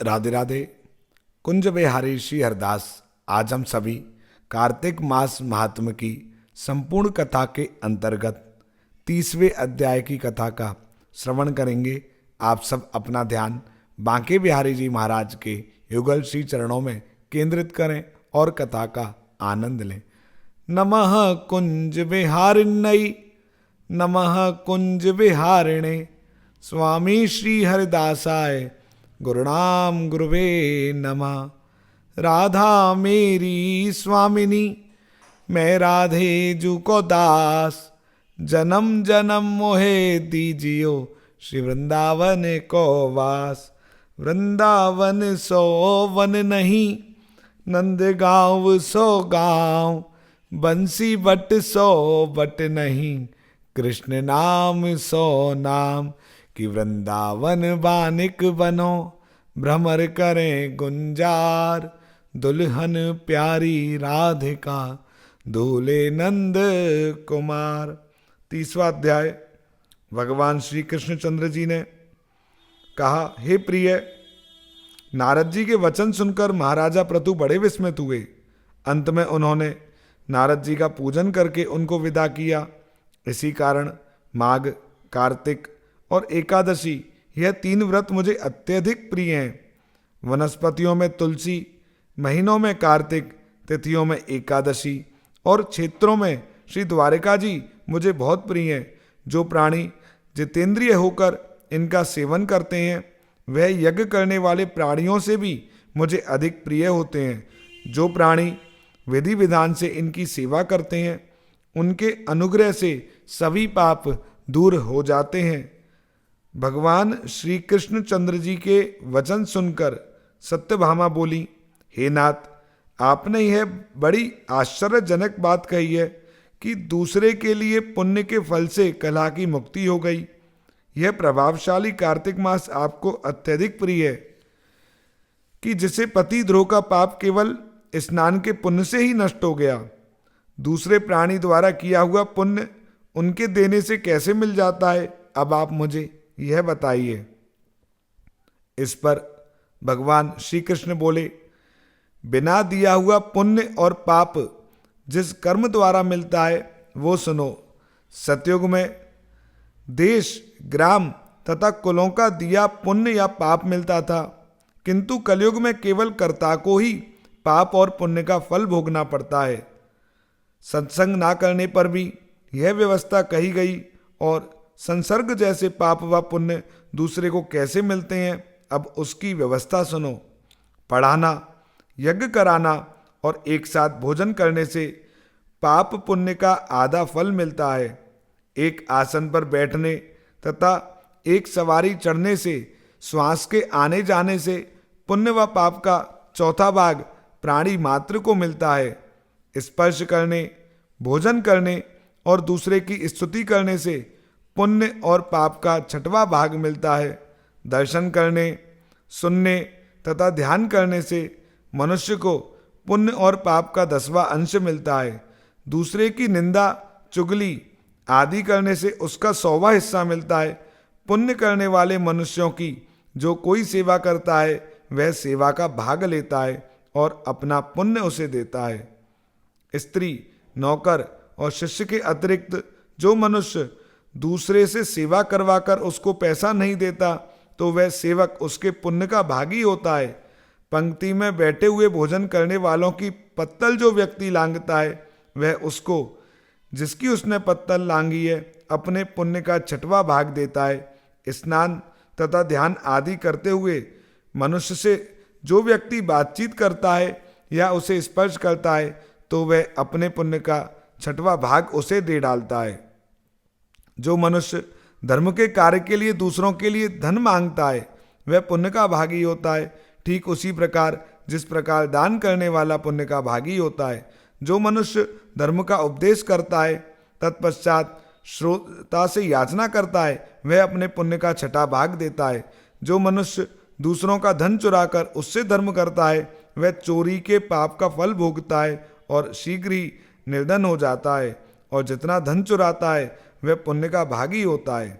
राधे राधे। कुंज बिहारी श्री हरदास आज हम सभी कार्तिक मास महात्म की संपूर्ण कथा के अंतर्गत 30वें अध्याय की कथा का श्रवण करेंगे। आप सब अपना ध्यान बांके बिहारी जी महाराज के युगल श्री चरणों में केंद्रित करें और कथा का आनंद लें। नमः कुंज बिहारिण्यै नमः कुंज बिहारिणे स्वामी श्री हरिदासाय गुरुनाम गुरुवे नमः। राधा मेरी स्वामिनी मैं राधे जू को दास, जन्म जन्म मोहे दीजियो श्री वृंदावन को वास। वृंदावन सो वन नहीं नंद गाँव सो गाँव, बंसी बट सो बट नहीं कृष्ण नाम सो नाम। कि वृंदावन बानिक बनो भ्रमर करें गुंजार, दुल्हन प्यारी राधिका दूल्हे नंद कुमार। 30वां अध्याय। भगवान श्री कृष्णचंद्र जी ने कहा, हे प्रिय, नारद जी के वचन सुनकर महाराजा प्रतु बड़े विस्मित हुए। अंत में उन्होंने नारद जी का पूजन करके उनको विदा किया। इसी कारण माघ, कार्तिक और एकादशी यह 3 व्रत मुझे अत्यधिक प्रिय हैं। वनस्पतियों में तुलसी, महीनों में कार्तिक, तिथियों में एकादशी और क्षेत्रों में श्री द्वारिका जी मुझे बहुत प्रिय हैं। जो प्राणी जितेंद्रिय होकर इनका सेवन करते हैं वह यज्ञ करने वाले प्राणियों से भी मुझे अधिक प्रिय होते हैं। जो प्राणी विधि विधान से इनकी सेवा करते हैं उनके अनुग्रह से सभी पाप दूर हो जाते हैं। भगवान श्री कृष्णचंद्र जी के वचन सुनकर सत्यभामा बोली, हे नाथ, आपने यह बड़ी आश्चर्यजनक बात कही है कि दूसरे के लिए पुण्य के फल से कलह की मुक्ति हो गई। यह प्रभावशाली कार्तिक मास आपको अत्यधिक प्रिय है कि जिसे पति द्रोह का पाप केवल स्नान के पुण्य से ही नष्ट हो गया। दूसरे प्राणी द्वारा किया हुआ पुण्य उनके देने से कैसे मिल जाता है, अब आप मुझे यह बताइए। इस पर भगवान श्री कृष्ण बोले, बिना दिया हुआ पुण्य और पाप जिस कर्म द्वारा मिलता है वो सुनो। सतयुग में देश, ग्राम तथा कुलों का दिया पुण्य या पाप मिलता था, किंतु कलयुग में केवल कर्ता को ही पाप और पुण्य का फल भोगना पड़ता है। सत्संग ना करने पर भी यह व्यवस्था कही गई और संसर्ग जैसे पाप व पुण्य दूसरे को कैसे मिलते हैं, अब उसकी व्यवस्था सुनो। पढ़ाना, यज्ञ कराना और एक साथ भोजन करने से पाप पुण्य का आधा फल मिलता है। एक आसन पर बैठने तथा एक सवारी चढ़ने से, श्वास के आने जाने से पुण्य व पाप का चौथा भाग प्राणी मात्र को मिलता है। स्पर्श करने, भोजन करने और दूसरे की स्तुति करने से पुण्य और पाप का 6वां भाग मिलता है। दर्शन करने, सुनने तथा ध्यान करने से मनुष्य को पुण्य और पाप का 10वां अंश मिलता है। दूसरे की निंदा, चुगली आदि करने से उसका 100वां हिस्सा मिलता है। पुण्य करने वाले मनुष्यों की जो कोई सेवा करता है वह सेवा का भाग लेता है और अपना पुण्य उसे देता है। स्त्री, नौकर और शिष्य के अतिरिक्त जो मनुष्य दूसरे से सेवा करवाकर उसको पैसा नहीं देता तो वह सेवक उसके पुण्य का भागी होता है। पंक्ति में बैठे हुए भोजन करने वालों की पत्तल जो व्यक्ति लांघता है वह उसको, जिसकी उसने पत्तल लांघी है, अपने पुण्य का 6वां भाग देता है। स्नान तथा ध्यान आदि करते हुए मनुष्य से जो व्यक्ति बातचीत करता है या उसे स्पर्श करता है तो वह अपने पुण्य का 6वां भाग उसे दे डालता है। जो मनुष्य धर्म के कार्य के लिए दूसरों के लिए धन मांगता है वह पुण्य का भागी होता है। ठीक उसी प्रकार जिस प्रकार दान करने वाला पुण्य का भागी होता है। जो मनुष्य धर्म का उपदेश करता है तत्पश्चात श्रोता से याचना करता है वह अपने पुण्य का 6वां भाग देता है। जो मनुष्य दूसरों का धन चुराकर उससे धर्म करता है वह चोरी के पाप का फल भोगता है और शीघ्र ही निर्धन हो जाता है। और जितना धन चुराता है वह पुण्य का भागी होता है।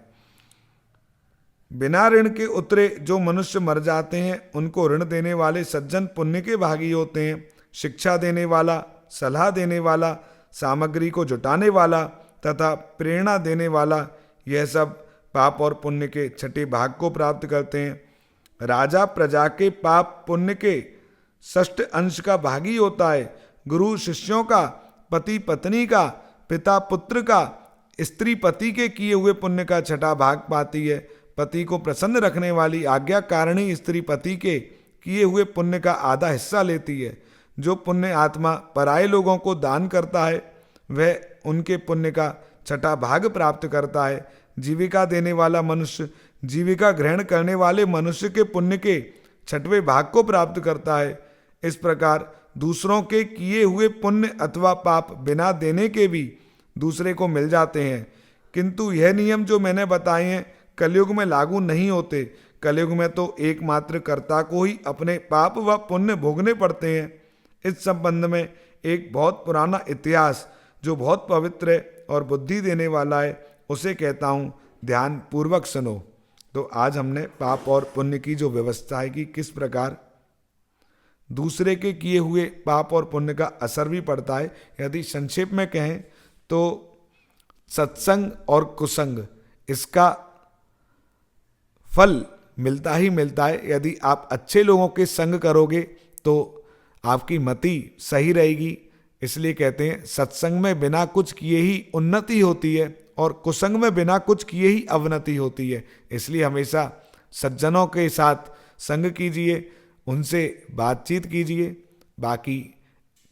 बिना ऋण के उतरे जो मनुष्य मर जाते हैं उनको ऋण देने वाले सज्जन पुण्य के भागी होते हैं। शिक्षा देने वाला, सलाह देने वाला, सामग्री को जुटाने वाला तथा प्रेरणा देने वाला, यह सब पाप और पुण्य के छठे भाग को प्राप्त करते हैं। राजा प्रजा के पाप पुण्य के षष्ठ अंश का भागी होता है। गुरु शिष्यों का, पति पत्नी का, पिता पुत्र का, स्त्री पति के किए हुए पुण्य का छठा भाग पाती है। पति को प्रसन्न रखने वाली आज्ञाकारिणी स्त्री पति के किए हुए पुण्य का आधा हिस्सा लेती है। जो पुण्य आत्मा पराये लोगों को दान करता है वह उनके पुण्य का छठा भाग प्राप्त करता है। जीविका देने वाला मनुष्य जीविका ग्रहण करने वाले मनुष्य के पुण्य के छठवें भाग को प्राप्त करता है। इस प्रकार दूसरों के किए हुए पुण्य अथवा पाप बिना देने के भी दूसरे को मिल जाते हैं। किंतु यह नियम जो मैंने बताए हैं कलयुग में लागू नहीं होते। कलयुग में तो एकमात्र कर्ता को ही अपने पाप व पुण्य भोगने पड़ते हैं। इस संबंध में एक बहुत पुराना इतिहास जो बहुत पवित्र है और बुद्धि देने वाला है उसे कहता हूँ, ध्यान पूर्वक सुनो। तो आज हमने पाप और पुण्य की जो व्यवस्था है कि किस प्रकार दूसरे के किए हुए पाप और पुण्य का असर भी पड़ता है। यदि संक्षेप में कहें तो सत्संग और कुसंग इसका फल मिलता ही मिलता है। यदि आप अच्छे लोगों के संग करोगे तो आपकी मति सही रहेगी। इसलिए कहते हैं सत्संग में बिना कुछ किए ही उन्नति होती है और कुसंग में बिना कुछ किए ही अवनति होती है। इसलिए हमेशा सज्जनों के साथ संग कीजिए, उनसे बातचीत कीजिए। बाकी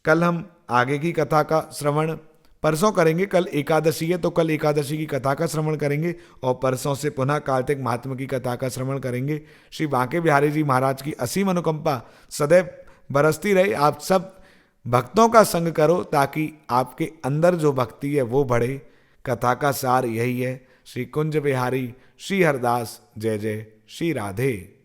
कल हम आगे की कथा का श्रवण परसों करेंगे। कल एकादशी है तो कल एकादशी की कथा का श्रवण करेंगे और परसों से पुनः कार्तिक महात्म्य की कथा का श्रवण करेंगे। श्री बांके बिहारी जी महाराज की असीम अनुकंपा सदैव बरसती रहे। आप सब भक्तों का संग करो ताकि आपके अंदर जो भक्ति है वो बढ़े। कथा का सार यही है। श्री कुंज बिहारी श्री हरदास। जय जय श्री राधे।